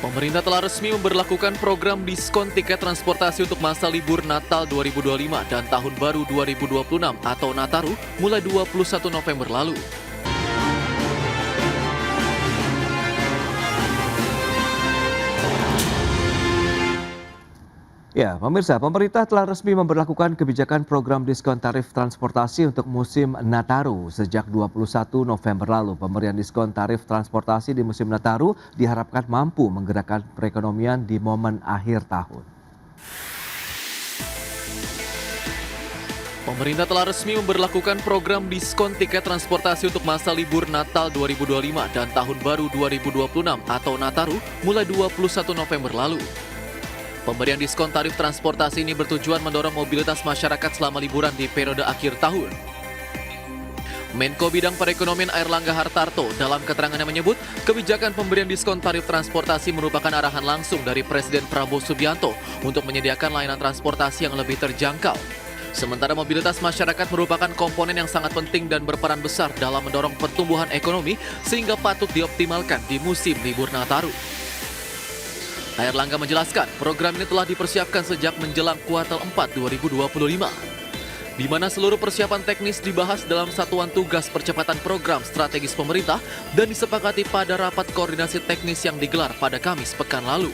Pemerintah telah resmi memberlakukan program diskon tiket transportasi untuk masa libur Natal 2025 dan Tahun Baru 2026 atau Nataru mulai 21 November lalu. Ya, pemirsa, pemerintah telah resmi memberlakukan kebijakan program diskon tarif transportasi untuk musim Nataru. Sejak 21 November lalu, pemberian diskon tarif transportasi di musim Nataru diharapkan mampu menggerakkan perekonomian di momen akhir tahun. Pemerintah telah resmi memberlakukan program diskon tiket transportasi untuk masa libur Natal 2025 dan Tahun Baru 2026 atau Nataru mulai 21 November lalu. Pemberian diskon tarif transportasi ini bertujuan mendorong mobilitas masyarakat selama liburan di periode akhir tahun. Menko Bidang Perekonomian Airlangga Hartarto dalam keterangannya menyebut, kebijakan pemberian diskon tarif transportasi merupakan arahan langsung dari Presiden Prabowo Subianto untuk menyediakan layanan transportasi yang lebih terjangkau. Sementara mobilitas masyarakat merupakan komponen yang sangat penting dan berperan besar dalam mendorong pertumbuhan ekonomi sehingga patut dioptimalkan di musim libur Nataru. Airlangga menjelaskan, program ini telah dipersiapkan sejak menjelang kuartal 4 2025, di mana seluruh persiapan teknis dibahas dalam satuan tugas percepatan program strategis pemerintah dan disepakati pada rapat koordinasi teknis yang digelar pada Kamis pekan lalu.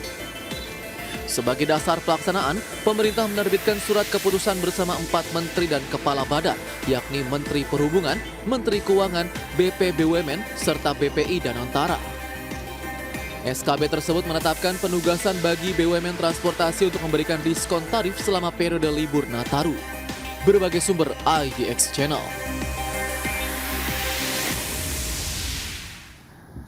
Sebagai dasar pelaksanaan, pemerintah menerbitkan surat keputusan bersama 4 menteri dan kepala badan, yakni Menteri Perhubungan, Menteri Keuangan, BP BUMN, serta BPI dan Antara. SKB tersebut menetapkan penugasan bagi BUMN transportasi untuk memberikan diskon tarif selama periode libur Nataru. Berbagai sumber IDX Channel.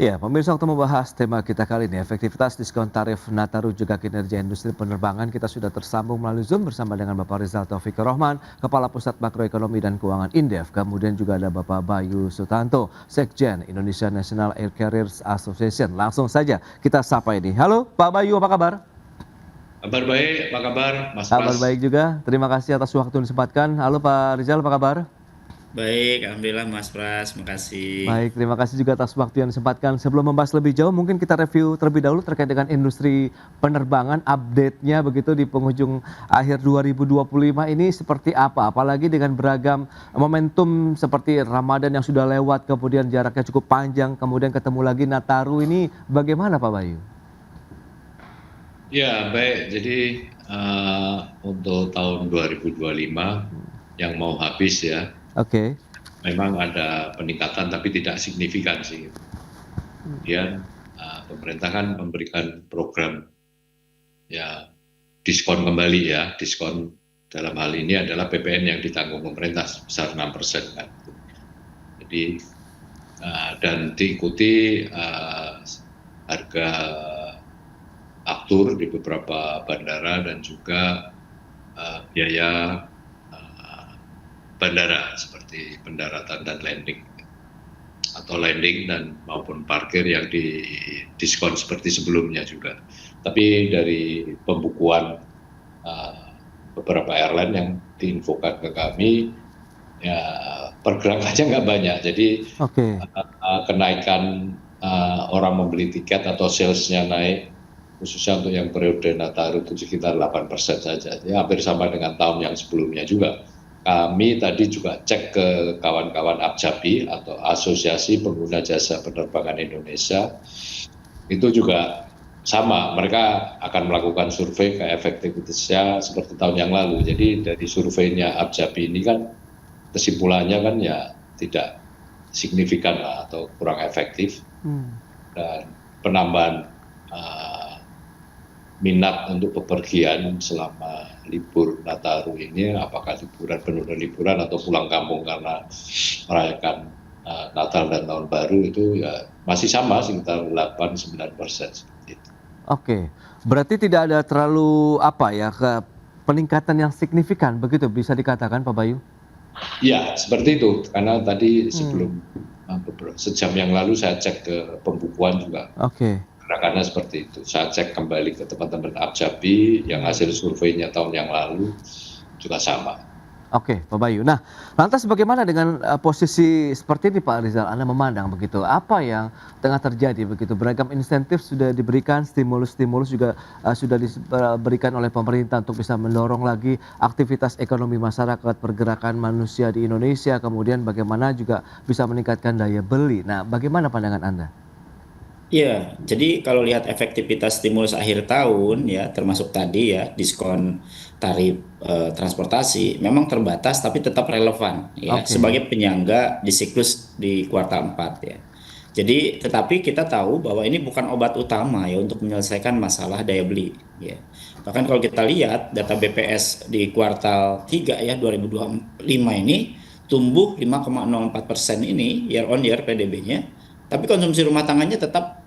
Ya, pemirsa, untuk membahas tema kita kali ini, efektivitas diskon tarif Nataru juga kinerja industri penerbangan, kita sudah tersambung melalui Zoom bersama dengan Bapak Rizal Taufikur Rahman, Kepala Pusat Makroekonomi dan Keuangan Indef. Kemudian juga ada Bapak Bayu Sutanto, Sekjen Indonesia National Air Carriers Association. Langsung saja kita sapa ini. Halo Pak Bayu, apa kabar? Kabar baik, apa kabar Mas Pras? Kabar baik juga, terima kasih atas waktu yang disempatkan. Halo Pak Rizal, apa kabar? Baik, alhamdulillah Mas Pras, makasih. Baik, terima kasih juga atas waktu yang disempatkan. Sebelum membahas lebih jauh, mungkin kita review terlebih dahulu terkait dengan industri penerbangan, update-nya begitu di penghujung akhir 2025 ini seperti apa? Apalagi dengan beragam momentum seperti Ramadan yang sudah lewat, kemudian jaraknya cukup panjang, kemudian ketemu lagi Nataru ini, bagaimana Pak Bayu? Ya, baik. Jadi untuk tahun 2025 yang mau habis ya, Oke. memang ada peningkatan tapi tidak signifikan sih. Kemudian pemerintah kan memberikan program ya diskon kembali ya, diskon dalam hal ini adalah PPN yang ditanggung pemerintah sebesar 6% kan. Jadi dan diikuti harga aftur di beberapa bandara dan juga biaya bandara seperti pendaratan dan landing atau landing dan maupun parkir yang di diskon seperti sebelumnya juga. Tapi dari pembukuan beberapa airline yang diinfokan ke kami, ya pergerakannya nggak banyak. Jadi kenaikan orang membeli tiket atau salesnya naik, khususnya untuk yang periode Nataru itu sekitar 8% saja. Jadi hampir sama dengan tahun yang sebelumnya juga. Kami tadi juga cek ke kawan-kawan APJAPI atau Asosiasi Pengguna Jasa Penerbangan Indonesia, itu juga sama, mereka akan melakukan survei ke efektivitasnya seperti tahun yang lalu. Jadi dari surveinya APJAPI ini kan kesimpulannya kan ya tidak signifikan lah atau kurang efektif, dan penambahan minat untuk bepergian selama libur Nataru ini, apakah liburan atau pulang kampung karena merayakan Natal dan Tahun Baru, itu ya masih sama sekitar 8-9% seperti itu. Oke, berarti tidak ada terlalu peningkatan yang signifikan begitu bisa dikatakan Pak Bayu? Ya, seperti itu. Karena tadi sebelum sejam yang lalu saya cek ke pembukuan juga. Gerakannya seperti itu. Saya cek kembali ke teman-teman APJAPI yang hasil surveinya tahun yang lalu juga sama. Oke, Pak Bayu. Nah, lantas bagaimana dengan posisi seperti ini Pak Rizal? Anda memandang begitu, apa yang tengah terjadi begitu? Beragam insentif sudah diberikan, stimulus-stimulus juga sudah diberikan oleh pemerintah untuk bisa mendorong lagi aktivitas ekonomi masyarakat, pergerakan manusia di Indonesia, kemudian bagaimana juga bisa meningkatkan daya beli. Nah, bagaimana pandangan Anda? Iya, jadi kalau lihat efektivitas stimulus akhir tahun ya, termasuk tadi ya diskon tarif transportasi, memang terbatas tapi tetap relevan ya Oke, sebagai penyangga di siklus di kuartal 4 ya. Jadi, tetapi kita tahu bahwa ini bukan obat utama ya untuk menyelesaikan masalah daya beli ya. Bahkan kalau kita lihat data BPS di kuartal 3 ya 2025 ini tumbuh 5,04% ini year on year PDB-nya, tapi konsumsi rumah tangganya tetap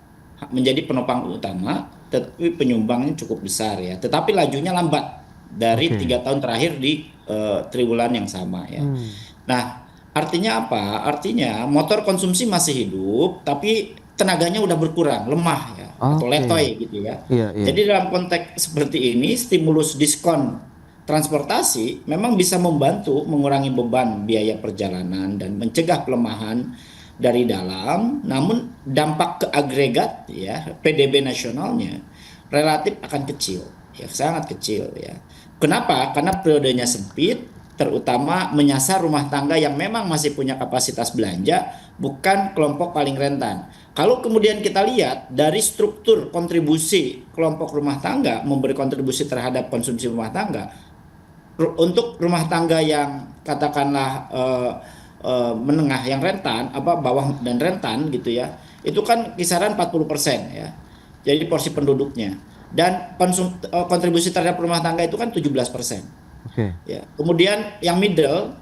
menjadi penopang utama, tetapi penyumbangnya cukup besar ya. Tetapi lajunya lambat dari oke. 3 tahun terakhir di triwulan yang sama ya. Hmm, Nah, artinya apa? Artinya motor konsumsi masih hidup, tapi tenaganya udah berkurang, lemah ya, atau oke. letoy gitu ya. Iya, iya. Jadi dalam konteks seperti ini, stimulus diskon transportasi memang bisa membantu mengurangi beban biaya perjalanan dan mencegah pelemahan dari dalam, namun dampak ke agregat ya PDB nasionalnya relatif akan kecil, ya sangat kecil ya. Kenapa? Karena periodenya sempit, terutama menyasar rumah tangga yang memang masih punya kapasitas belanja, bukan kelompok paling rentan. Kalau kemudian kita lihat dari struktur kontribusi kelompok rumah tangga memberi kontribusi terhadap konsumsi rumah tangga, untuk rumah tangga yang katakanlah menengah yang rentan, apa bawah dan rentan gitu ya, itu kan kisaran 40% ya. Jadi porsi penduduknya. Dan kontribusi terhadap rumah tangga itu kan 17%. Oke. Ya. Kemudian yang middle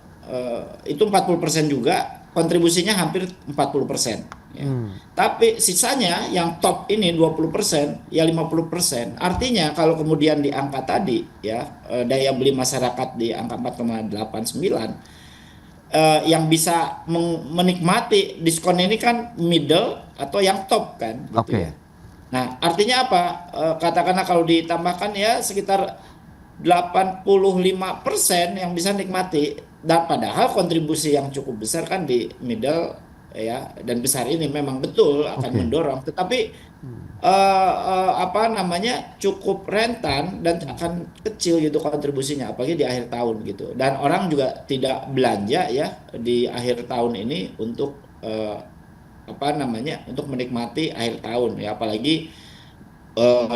itu 40% juga, kontribusinya hampir 40%. Ya. Hmm, Tapi sisanya yang top ini 20%, ya 50%. Artinya kalau kemudian di angka tadi ya daya beli masyarakat di angka 4,89, yang bisa menikmati diskon ini kan middle atau yang top kan gitu ya. oke. Nah, artinya apa? Katakanlah kalau ditambahkan ya sekitar 85% yang bisa nikmati, dan padahal kontribusi yang cukup besar kan di middle ya, dan besar ini memang betul akan Oke. mendorong, tetapi apa namanya cukup rentan dan akan kecil gitu kontribusinya apalagi di akhir tahun gitu, dan orang juga tidak belanja ya di akhir tahun ini untuk apa namanya untuk menikmati akhir tahun ya, apalagi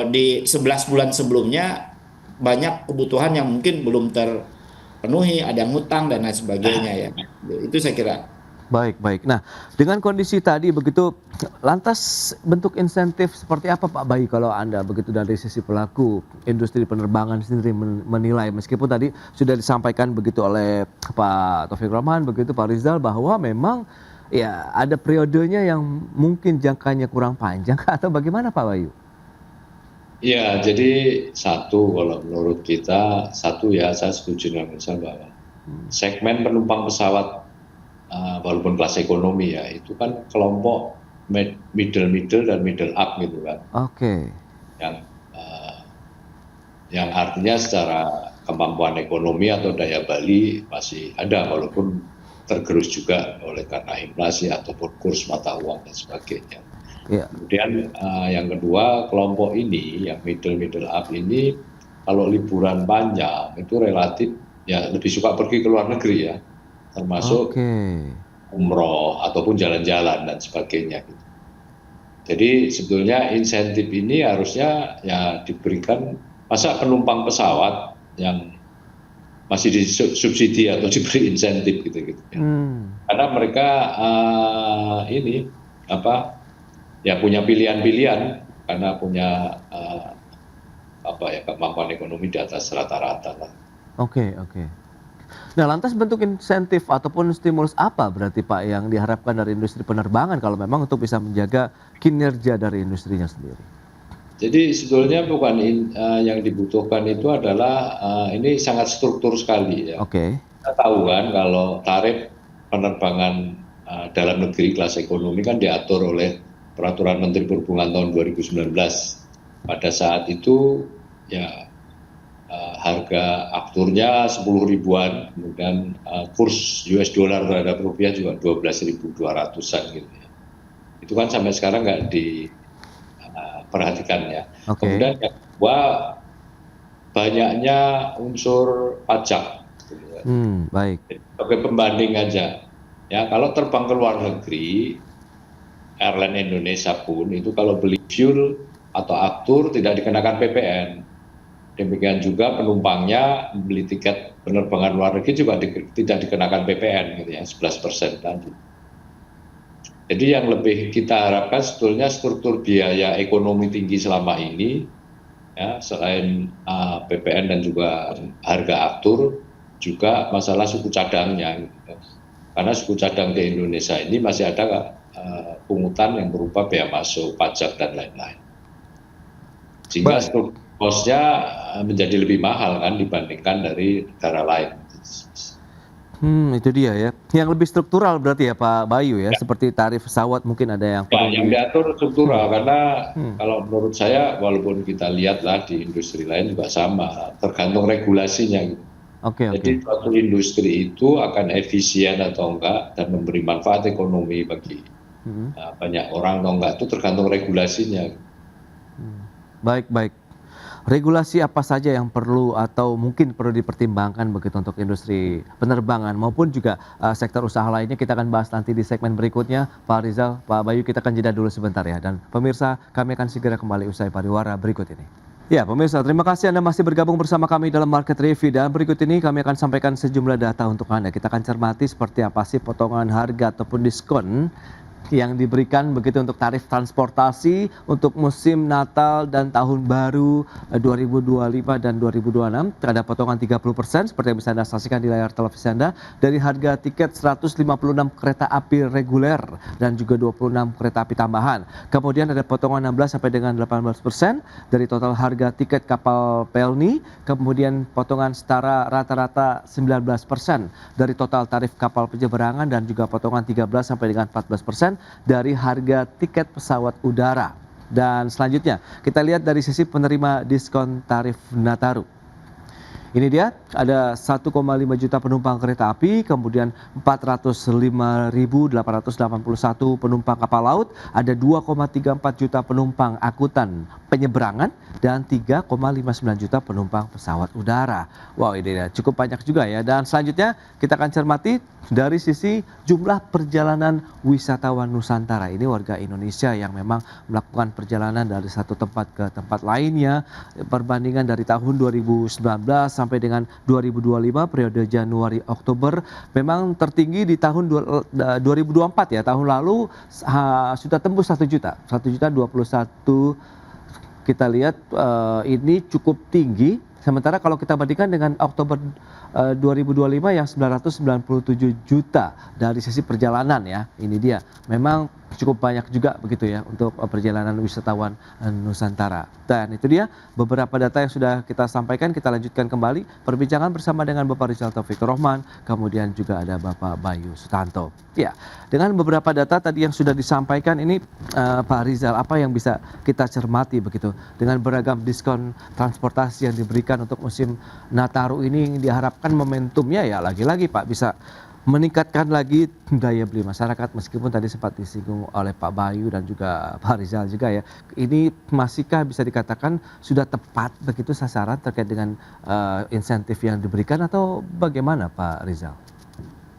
di 11 bulan sebelumnya banyak kebutuhan yang mungkin belum terpenuhi, ada yang ngutang dan lain sebagainya ya. Itu saya kira. Baik, baik. Nah, dengan kondisi tadi begitu, lantas bentuk insentif seperti apa Pak Bayu kalau Anda begitu dari sisi pelaku industri penerbangan sendiri menilai, meskipun tadi sudah disampaikan begitu oleh Pak Taufik Rahman begitu Pak Rizal bahwa memang ya ada periodenya yang mungkin jangkanya kurang panjang atau bagaimana Pak Bayu? Ya, jadi satu kalau menurut kita, satu ya saya setuju dengan Rizal bahwa segmen penumpang pesawat walaupun kelas ekonomi ya itu kan kelompok middle dan middle up gitu kan, Oke. yang uh, yang artinya secara kemampuan ekonomi atau daya beli masih ada walaupun tergerus juga oleh karena inflasi ataupun kurs mata uang dan sebagainya. Ya. Kemudian yang kedua, kelompok ini yang middle up ini kalau liburan panjang itu relatif ya lebih suka pergi ke luar negeri ya, termasuk Oke. umroh ataupun jalan-jalan dan sebagainya gitu. Jadi sebetulnya insentif ini harusnya ya diberikan, masa penumpang pesawat yang masih disubsidi atau diberi insentif gitu ya. Karena mereka ini apa ya punya pilihan-pilihan karena punya apa ya kemampuan ekonomi di atas rata-rata lah. Oke, oke. Nah, lantas bentuk insentif ataupun stimulus apa berarti Pak yang diharapkan dari industri penerbangan kalau memang untuk bisa menjaga kinerja dari industrinya sendiri? Jadi sebetulnya bukan yang dibutuhkan itu adalah ini sangat struktur sekali ya. Oke. Kita tahu kan kalau tarif penerbangan dalam negeri kelas ekonomi kan diatur oleh Peraturan Menteri Perhubungan tahun 2019. Pada saat itu ya harga afturnya 10 ribuan, kemudian kurs US dollar terhadap rupiah juga 12.200-an gitu ya. Itu kan sampai sekarang nggak diperhatikan ya. Oke. Kemudian yang kedua, banyaknya unsur pajak. Gitu ya. Baik. Sebagai pembanding aja, ya kalau terbang ke luar negeri, airline Indonesia pun itu kalau beli fuel atau aftur tidak dikenakan PPN. Demikian juga penumpangnya beli tiket penerbangan luar negeri juga tidak dikenakan PPN gitu ya, 11% tadi. Jadi yang lebih kita harapkan sebetulnya struktur biaya ekonomi tinggi selama ini, ya, selain PPN dan juga harga aftur, juga masalah suku cadangnya. Gitu. Karena suku cadang di Indonesia ini masih ada pungutan yang berupa bea masuk, pajak, dan lain-lain. Sehingga struktur cost-nya menjadi lebih mahal kan dibandingkan dari negara lain. Itu dia ya. Yang lebih struktural berarti ya Pak Bayu ya, seperti tarif pesawat mungkin ada yang perlu yang diatur struktural karena kalau menurut saya walaupun kita lihatlah di industri lain juga sama, tergantung regulasinya. Oke. Jadi suatu industri itu akan efisien atau enggak dan memberi manfaat ekonomi bagi banyak orang atau enggak itu tergantung regulasinya. Baik. Regulasi apa saja yang perlu atau mungkin perlu dipertimbangkan begitu untuk industri penerbangan maupun juga sektor usaha lainnya, kita akan bahas nanti di segmen berikutnya. Pak Rizal, Pak Bayu, kita akan jeda dulu sebentar ya. Dan pemirsa, kami akan segera kembali usai pariwara berikut ini. Ya pemirsa, terima kasih Anda masih bergabung bersama kami dalam Market Review, dan berikut ini kami akan sampaikan sejumlah data untuk Anda. Kita akan cermati seperti apa sih potongan harga ataupun diskon yang diberikan begitu untuk tarif transportasi untuk musim Natal dan Tahun Baru 2025 dan 2026. Ada potongan 30% seperti yang bisa Anda saksikan di layar televisi Anda dari harga tiket 156 kereta api reguler dan juga 26 kereta api tambahan. Kemudian ada potongan 16 sampai dengan 18% dari total harga tiket kapal Pelni. Kemudian potongan setara rata-rata 19% dari total tarif kapal penyeberangan dan juga potongan 13 sampai dengan 14% dari harga tiket pesawat udara. Dan selanjutnya kita lihat dari sisi penerima diskon tarif Nataru. Ini dia, ada 1,5 juta penumpang kereta api, kemudian 405.881 penumpang kapal laut, ada 2,34 juta penumpang angkutan penyeberangan, dan 3,59 juta penumpang pesawat udara. Wow, ini dia, cukup banyak juga ya. Dan selanjutnya kita akan cermati dari sisi jumlah perjalanan wisatawan Nusantara. Ini warga Indonesia yang memang melakukan perjalanan dari satu tempat ke tempat lainnya. Perbandingan dari tahun 2019 sampai dengan 2025 periode Januari Oktober memang tertinggi di tahun 2024 ya. Tahun lalu sudah tembus 1 juta. 1.021.000 kita lihat ini cukup tinggi. Sementara kalau kita bandingkan dengan Oktober 2025 yang 997 juta dari sisi perjalanan ya, ini dia. Memang cukup banyak juga begitu ya untuk perjalanan wisatawan Nusantara. Dan itu dia beberapa data yang sudah kita sampaikan. Kita lanjutkan kembali perbincangan bersama dengan Bapak Rizal Taufik Rohman, kemudian juga ada Bapak Bayu Sutanto. Ya, dengan beberapa data tadi yang sudah disampaikan ini Pak Rizal, apa yang bisa kita cermati begitu dengan beragam diskon transportasi yang diberikan untuk musim Nataru ini, diharapkan momentumnya ya lagi-lagi Pak bisa meningkatkan lagi daya beli masyarakat, meskipun tadi sempat disinggung oleh Pak Bayu dan juga Pak Rizal juga ya. Ini masihkah bisa dikatakan sudah tepat begitu sasaran terkait dengan insentif yang diberikan atau bagaimana Pak Rizal?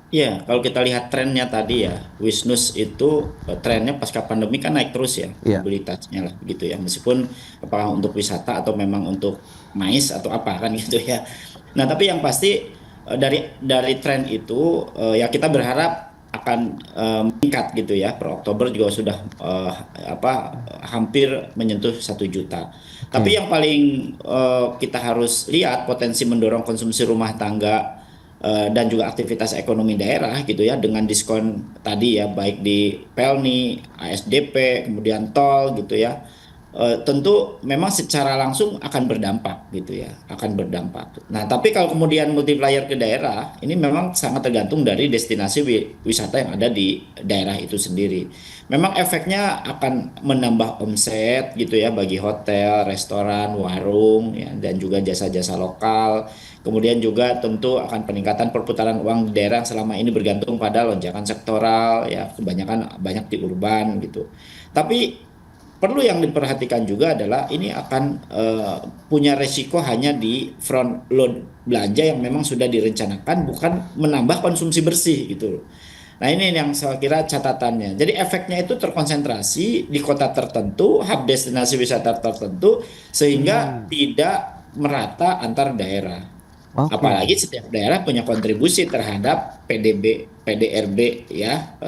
Ya, kalau kita lihat trennya tadi ya, Wisnus itu trennya pasca pandemi kan naik terus ya, mobilitasnya lah begitu ya. Meskipun apakah untuk wisata atau memang untuk mais atau apa kan gitu ya. Nah, tapi yang pasti dari tren itu ya kita berharap akan meningkat gitu ya. Per Oktober juga sudah hampir menyentuh 1 juta. Tapi yang paling kita harus lihat potensi mendorong konsumsi rumah tangga dan juga aktivitas ekonomi daerah gitu ya, dengan diskon tadi ya, baik di Pelni, ASDP, kemudian tol gitu ya. tentu memang secara langsung akan berdampak gitu ya, akan berdampak. Nah, tapi kalau kemudian multiplier ke daerah, ini memang sangat tergantung dari destinasi wisata yang ada di daerah itu sendiri. Memang efeknya akan menambah omset gitu ya bagi hotel, restoran, warung ya, dan juga jasa-jasa lokal. Kemudian juga tentu akan peningkatan perputaran uang di daerah yang selama ini bergantung pada lonjakan sektoral ya, kebanyakan banyak di urban gitu. Tapi perlu yang diperhatikan juga adalah ini akan punya resiko hanya di front load belanja yang memang sudah direncanakan, bukan menambah konsumsi bersih gitu loh. Nah, ini yang saya kira catatannya. Jadi efeknya itu terkonsentrasi di kota tertentu, hub destinasi wisata tertentu, sehingga tidak merata antar daerah. Oke. Apalagi setiap daerah punya kontribusi terhadap PDB, PDRB ya,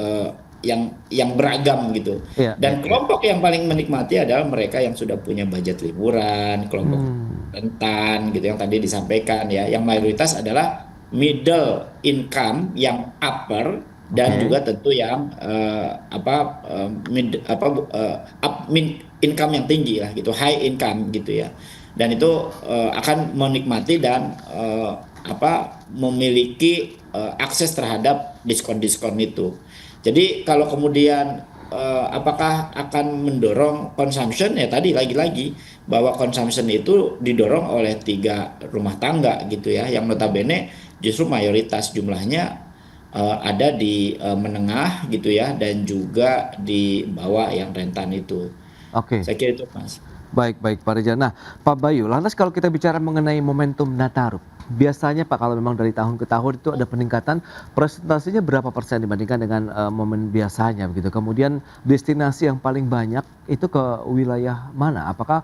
yang beragam gitu. Iya, Dan iya. kelompok yang paling menikmati adalah mereka yang sudah punya budget liburan, kelompok rentan gitu yang tadi disampaikan ya. Yang mayoritas adalah middle income yang upper dan Oke. juga tentu yang income yang tinggi lah gitu, high income gitu ya. Dan itu akan menikmati dan memiliki akses terhadap diskon-diskon itu. Jadi kalau kemudian apakah akan mendorong consumption, ya tadi lagi-lagi bahwa consumption itu didorong oleh 3 rumah tangga gitu ya, yang notabene justru mayoritas jumlahnya ada di menengah gitu ya, dan juga di bawah yang rentan itu. Oke. Saya kira itu Mas. Baik, baik Pak Reza. Nah, Pak Bayu, lantas kalau kita bicara mengenai momentum Nataru, biasanya Pak kalau memang dari tahun ke tahun itu ada peningkatan, presentasinya berapa persen dibandingkan dengan momen biasanya begitu. Kemudian destinasi yang paling banyak itu ke wilayah mana? Apakah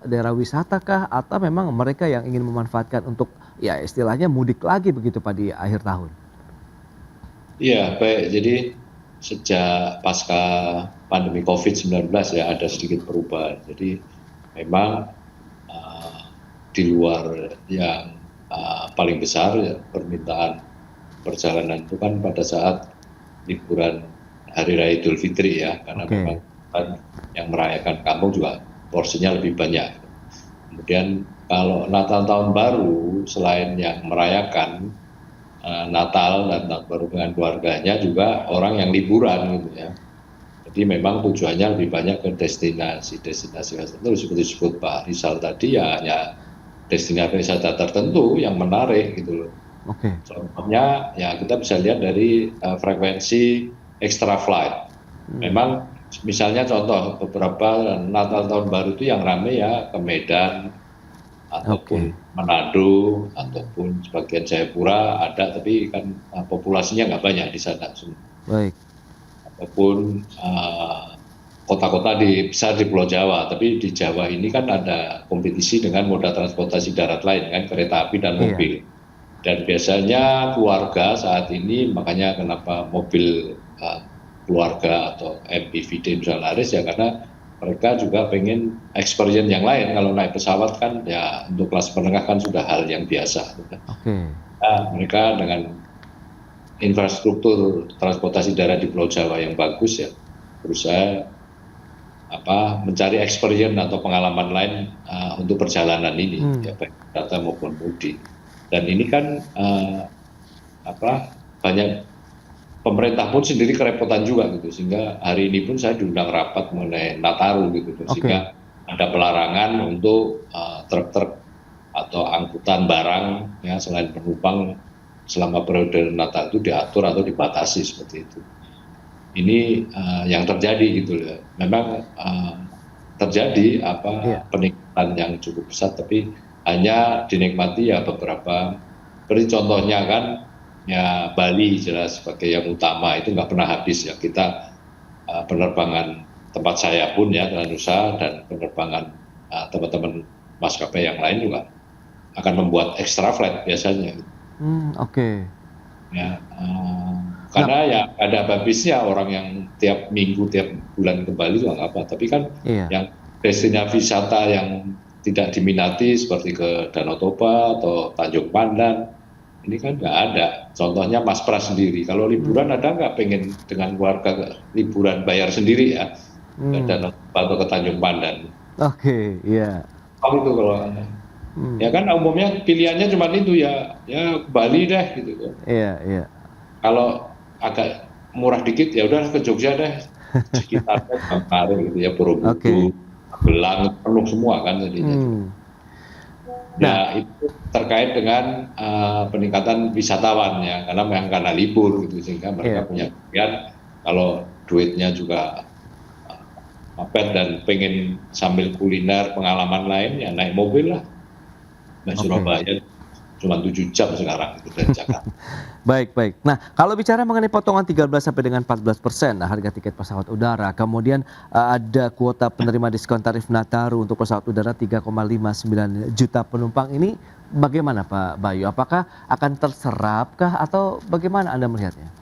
daerah wisata kah atau memang mereka yang ingin memanfaatkan untuk ya istilahnya mudik lagi begitu Pak di akhir tahun? Iya, baik. Jadi sejak pasca pandemi COVID-19 ya ada sedikit perubahan. Jadi memang di luar yang paling besar ya, permintaan perjalanan itu kan pada saat liburan Hari Raya Idul Fitri ya, karena memang kan yang merayakan kampung juga porsinya lebih banyak. Kemudian kalau Natal Tahun Baru, selain yang merayakan Natal dan Tahun Baru dengan keluarganya, juga orang yang liburan gitu ya. Jadi memang tujuannya lebih banyak ke destinasi wisata seperti disebut Pak Rizal tadi ya, hanya destinasi wisata tertentu yang menarik gitu loh. Oke. Contohnya ya kita bisa lihat dari frekuensi extra flight. Memang misalnya contoh beberapa Natal Tahun Baru itu yang rame ya ke Medan ataupun Manado ataupun sebagian Jayapura ada, tapi kan populasinya nggak banyak di sana. Baik. Ataupun kota-kota besar di Pulau Jawa, tapi di Jawa ini kan ada kompetisi dengan moda transportasi darat lain kan, kereta api dan mobil. Dan biasanya keluarga saat ini, makanya kenapa mobil keluarga atau MPVD misalnya laris ya, karena mereka juga pengen experience yang lain. Kalau naik pesawat kan ya untuk kelas menengah kan sudah hal yang biasa. Nah, mereka dengan infrastruktur transportasi darat di Pulau Jawa yang bagus ya, berusaha mencari experience atau pengalaman lain untuk perjalanan ini ya, baik wisata maupun mudik. Dan ini kan banyak pemerintah pun sendiri kerepotan juga gitu, sehingga hari ini pun saya diundang rapat mengenai Nataru gitu, sehingga ada pelarangan untuk truk-truk atau angkutan barang ya selain penumpang selama periode Natal itu diatur atau dibatasi seperti itu. Ini yang terjadi gitu ya. Memang terjadi peningkatan yang cukup besar, tapi hanya dinikmati ya beberapa. Seperti contohnya kan ya Bali jelas sebagai yang utama, itu nggak pernah habis ya. Kita penerbangan tempat saya pun ya Nusa dan penerbangan teman-teman maskapai yang lain juga akan membuat extra flight biasanya. Ya, karena ya ada habisnya orang yang tiap minggu, tiap bulan ke Bali juga nggak apa. Tapi kan yang destinasi wisata yang tidak diminati seperti ke Danau Toba atau Tanjung Pandan, ini kan nggak ada. Contohnya Mas Pras sendiri, kalau liburan ada nggak pengen dengan keluarga liburan bayar sendiri ya ke Danau Toba atau ke Tanjung Pandan? Oke, iya. Oh, itu kalau ya kan umumnya pilihannya cuma itu ya ke Bali deh gitu kan. Iya, iya. Kalau agak murah dikit ya udah ke Jogja deh, sekitarnya Bangkalan gitu ya, Oke. Borobudur, Magelang, penuh semua kan jadinya. Hmm. Ya itu terkait dengan peningkatan wisatawan ya, karena memang karena libur gitu, sehingga mereka Iya. punya pilihan kalau duitnya juga mepet dan pengen sambil kuliner pengalaman lain ya naik mobil lah. Nah, Oke. Surabaya cuma 7 jam sekarang itu dari Jakarta. Baik, baik. Nah, kalau bicara mengenai potongan 13 sampai dengan 14% harga tiket pesawat udara, kemudian ada kuota penerima diskon tarif Nataru untuk pesawat udara 3,59 juta penumpang ini bagaimana Pak Bayu? Apakah akan terserapkah atau bagaimana Anda melihatnya?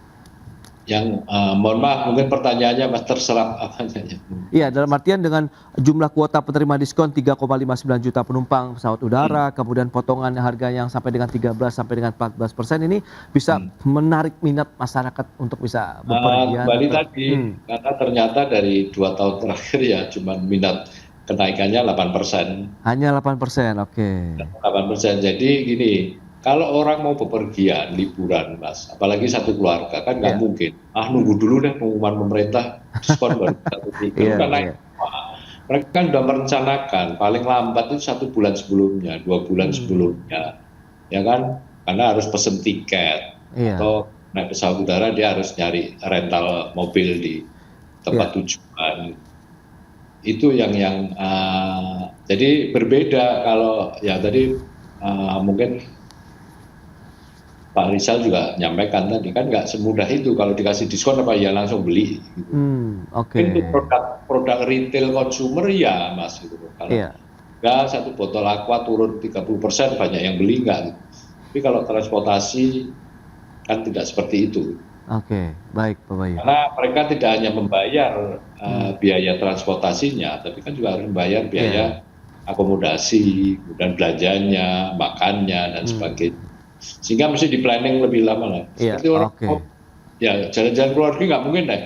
Yang mohon maaf mungkin pertanyaannya Mas terserap apanya? Iya, dalam artian dengan jumlah kuota penerima diskon 3,59 juta penumpang pesawat udara, kemudian potongan harga yang sampai dengan 13 sampai dengan 14% ini bisa menarik minat masyarakat untuk bisa bepergian. Kembali atau- tadi, karena ternyata dari 2 tahun terakhir ya cuma minat kenaikannya 8%. Hanya 8%, oke. 8%. Jadi gini, kalau orang mau bepergian, liburan Mas, apalagi satu keluarga kan nggak Iya. mungkin. Nunggu dulu deh pengumuman pemerintah, diskon baru satu tiket. Iya, Kan naik iya. semua. Mereka kan sudah merencanakan, paling lambat itu 1 bulan sebelumnya, 2 bulan sebelumnya. Ya kan, karena harus pesen tiket. Iya. Atau naik pesawat udara dia harus nyari rental mobil di tempat Iya. tujuan. Itu yang jadi berbeda kalau ya tadi mungkin Pak Rizal juga nyampaikan tadi kan nggak semudah itu kalau dikasih diskon apa ya langsung beli. Gitu. Oke. Itu produk retail consumer ya Mas gitu. Kalau Iya. nggak satu botol aqua turun 30% banyak yang beli nggak. Gitu. Tapi kalau transportasi kan tidak seperti itu. Oke, baik Pak Bayu. Karena mereka tidak hanya membayar biaya transportasinya, tapi kan juga harus membayar biaya akomodasi, kemudian belanjanya, makannya dan sebagainya. Sehingga mesti di planning lebih lama lah. Iya, Seperti orang oke. ya jalan-jalan keluar negeri nggak mungkin deh.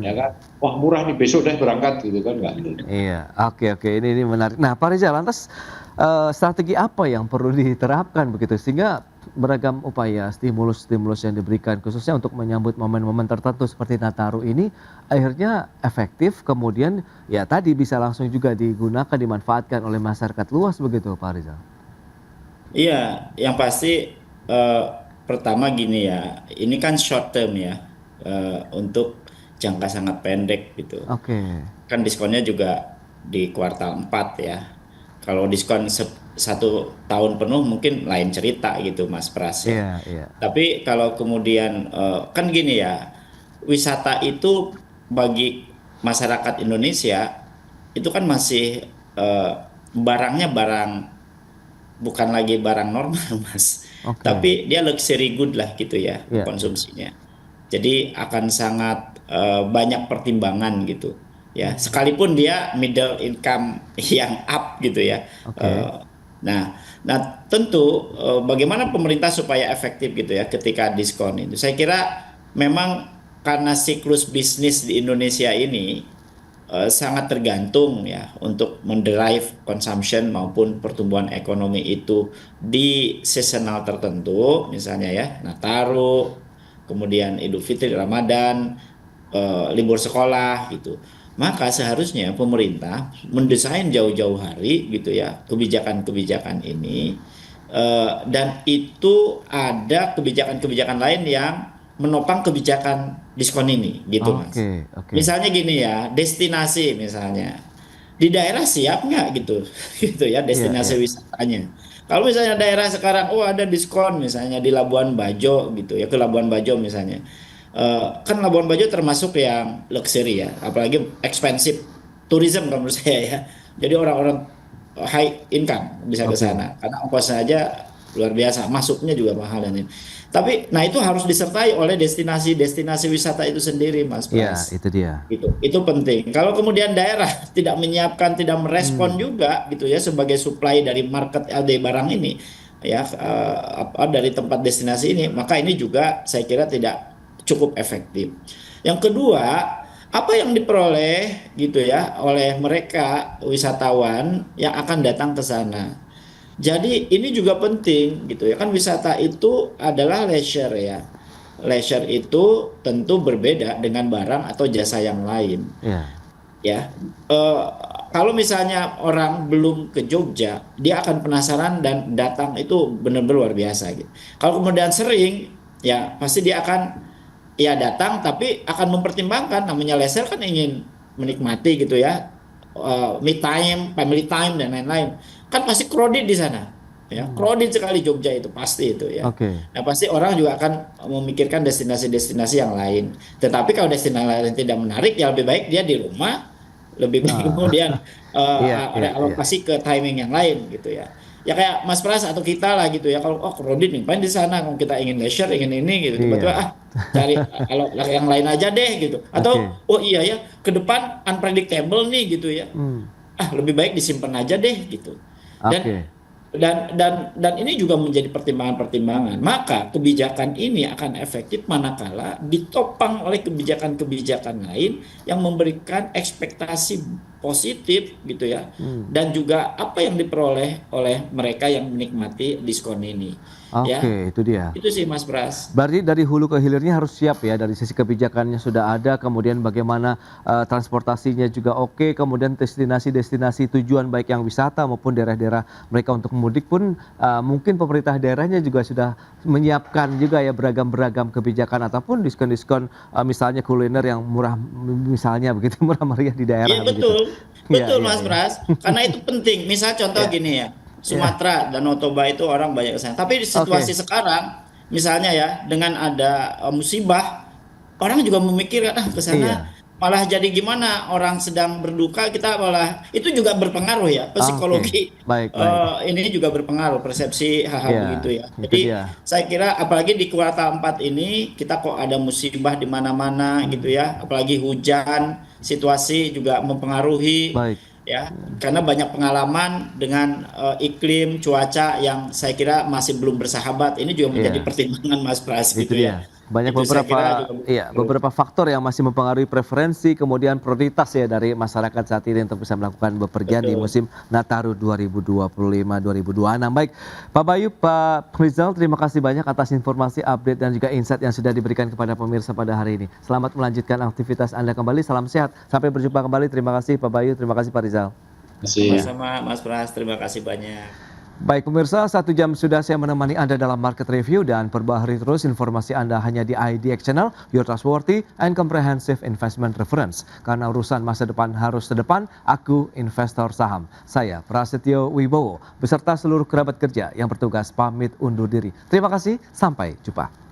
Ya kan, wah murah nih besok deh berangkat gitu kan nggak mungkin. Iya, oke, ini menarik. Nah, Pak Rizal, lantas strategi apa yang perlu diterapkan begitu sehingga beragam upaya stimulus yang diberikan khususnya untuk menyambut momen-momen tertentu seperti Nataru ini akhirnya efektif, kemudian ya tadi bisa langsung juga digunakan, dimanfaatkan oleh masyarakat luas begitu, Pak Rizal. Iya, yang pasti pertama gini ya, ini kan short term ya, untuk jangka sangat pendek gitu. Oke. Kan diskonnya juga di kuartal 4 ya. Kalau diskon 1 tahun penuh mungkin lain cerita gitu Mas Pras ya. Iya, iya. Tapi kalau kemudian kan gini ya, wisata itu bagi masyarakat Indonesia itu kan masih barangnya bukan lagi barang normal Mas, Oke. tapi dia luxury good lah gitu ya Iya. konsumsinya. Jadi akan sangat banyak pertimbangan gitu ya, sekalipun dia middle income yang up gitu ya. Oke. Nah tentu bagaimana pemerintah supaya efektif gitu ya ketika diskon itu. Saya kira memang karena siklus bisnis di Indonesia ini sangat tergantung ya untuk mendrive consumption maupun pertumbuhan ekonomi itu di seasonal tertentu, misalnya ya Nataru, kemudian Idul Fitri, Ramadan, libur sekolah gitu. Maka seharusnya pemerintah mendesain jauh-jauh hari gitu ya kebijakan-kebijakan ini, dan itu ada kebijakan-kebijakan lain yang menopang kebijakan diskon ini gitu Mas. Oke. Misalnya gini ya, destinasi misalnya di daerah siap nggak gitu gitu ya destinasi Iya. wisatanya. Kalau misalnya daerah sekarang ada diskon misalnya di Labuan Bajo gitu ya, ke Labuan Bajo misalnya. Kan Labuan Bajo termasuk yang luxury ya, apalagi expensive tourism menurut saya ya. Jadi orang-orang high income bisa ke Oke. sana karena ongkosnya aja luar biasa, masuknya juga mahal dan ini. Tapi nah itu harus disertai oleh destinasi wisata itu sendiri Mas Iya, Pras. itu dia. Itu penting. Kalau kemudian daerah tidak menyiapkan, tidak merespon juga gitu ya sebagai supply dari market LD barang ini ya, dari tempat destinasi ini, maka ini juga saya kira tidak cukup efektif. Yang kedua, apa yang diperoleh gitu ya oleh mereka wisatawan yang akan datang ke sana. Jadi ini juga penting gitu ya, kan wisata itu adalah leisure ya. Leisure itu tentu berbeda dengan barang atau jasa yang lain Iya. ya. Eh, Kalau misalnya orang belum ke Jogja, dia akan penasaran dan datang itu benar-benar luar biasa gitu. Kalau kemudian sering, ya pasti dia akan ya datang, tapi akan mempertimbangkan namanya leisure kan ingin menikmati gitu ya, me time, family time dan lain-lain. Kan pasti crowded di sana. Ya, crowded sekali Jogja itu pasti itu ya. Oke. Nah, pasti orang juga akan memikirkan destinasi-destinasi yang lain. Tetapi kalau destinasi lain tidak menarik, ya lebih baik dia di rumah, lebih baik Ah. kemudian Iya, iya, iya. alokasi ke timing yang lain gitu ya. Ya kayak Mas Pras atau kita lah gitu ya. Kalau crowded nih, paling di sana kalau kita ingin leisure, ingin ini gitu. Tiba-tiba Iya. cari kalau yang lain aja deh gitu. Atau Oke. oh iya ya, ke depan unpredictable nih gitu ya. Hmm. Lebih baik disimpan aja deh gitu. Dan Oke. dan ini juga menjadi pertimbangan-pertimbangan. Maka kebijakan ini akan efektif manakala ditopang oleh kebijakan-kebijakan lain yang memberikan ekspektasi positif gitu ya. Dan juga apa yang diperoleh oleh mereka yang menikmati diskon ini. Ya, Oke, itu dia. itu sih Mas Pras. Berarti dari hulu ke hilirnya harus siap ya, dari sisi kebijakannya sudah ada, kemudian bagaimana transportasinya juga oke, kemudian destinasi-destinasi tujuan baik yang wisata maupun daerah-daerah mereka untuk mudik pun mungkin pemerintah daerahnya juga sudah menyiapkan juga ya beragam-beragam kebijakan ataupun diskon-diskon misalnya kuliner yang murah misalnya begitu murah meriah di daerah Iya begitu. betul, Iya, betul iya, Mas iya. Pras. Karena itu penting. Misal contoh Iya. gini ya, Sumatera dan Toba itu orang banyak ke sana. Tapi di situasi Oke. sekarang, misalnya ya, dengan ada musibah, orang juga memikirkan ke sana Iya. malah jadi gimana orang sedang berduka kita malah itu juga berpengaruh ya Oke. psikologi. Baik, baik. Ini juga berpengaruh persepsi hal-hal Iya, begitu ya. itu Jadi dia. saya kira apalagi di kuartal 4 ini kita kok ada musibah di mana-mana gitu ya, apalagi hujan, situasi juga mempengaruhi Baik. ya, karena banyak pengalaman dengan iklim cuaca yang saya kira masih belum bersahabat. Ini juga menjadi Iya. pertimbangan Mas Pras Itu gitu ya. dia. Banyak Itu saya kira beberapa juga iya, perlu. beberapa faktor yang masih mempengaruhi preferensi kemudian prioritas ya dari masyarakat saat ini untuk bisa melakukan bepergian di Betul. musim Nataru 2025-2026. Baik, Pak Bayu, Pak Rizal, terima kasih banyak atas informasi, update dan juga insight yang sudah diberikan kepada pemirsa pada hari ini. Selamat melanjutkan aktivitas Anda kembali. Salam sehat. Sampai berjumpa kembali. Terima kasih Pak Bayu, terima kasih Pak Rizal. Masih Sama-sama Mas Pras, terima kasih banyak. Baik pemirsa, 1 jam sudah saya menemani Anda dalam market review dan perbaharui terus informasi Anda hanya di IDX Channel, your trustworthy and comprehensive investment reference. Karena urusan masa depan harus terdepan, aku investor saham. Saya Prasetyo Wibowo, beserta seluruh kerabat kerja yang bertugas pamit undur diri. Terima kasih, sampai jumpa.